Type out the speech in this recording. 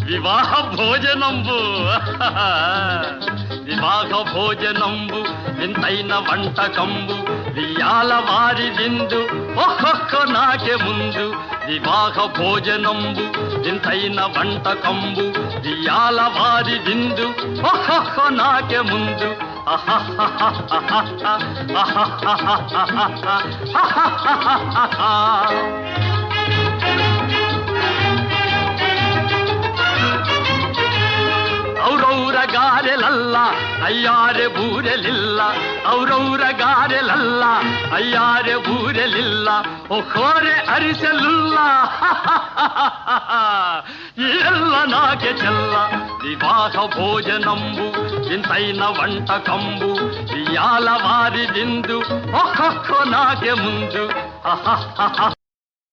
వివాహ భోజనంబు వివాహ భోజనంబు వింతైన వంటకంబు వియాల వారి విందు ఒక్కొక్క నాకే ముందు వివాహ భోజనంబు వింతైన వంటకంబు వియాల వారి విందు ఒక్కొక్క నాకే ముందు ಔರೌರ ಗಾರೆಲಲ್ಲ ಅಯ್ಯಾರೆ ಬೂರೆಲಿಲ್ಲ ಔರೌರ ಗಾರೆಲಲ್ಲ ಅಯ್ಯಾರೆ ಬೂರೆಲಿಲ್ಲ ಒಕ್ಕೋರೆ ಅರಿಸಲಿಲ್ಲ ಎಲ್ಲ ನಾಕೆ ಚೆಲ್ಲ ವಿವಾಹ ಭೋಜನಂಬು ಇಂತೈನ వంటకంబు ఇయాల వారి విందు ఒక్కొక్క నాకే ముందు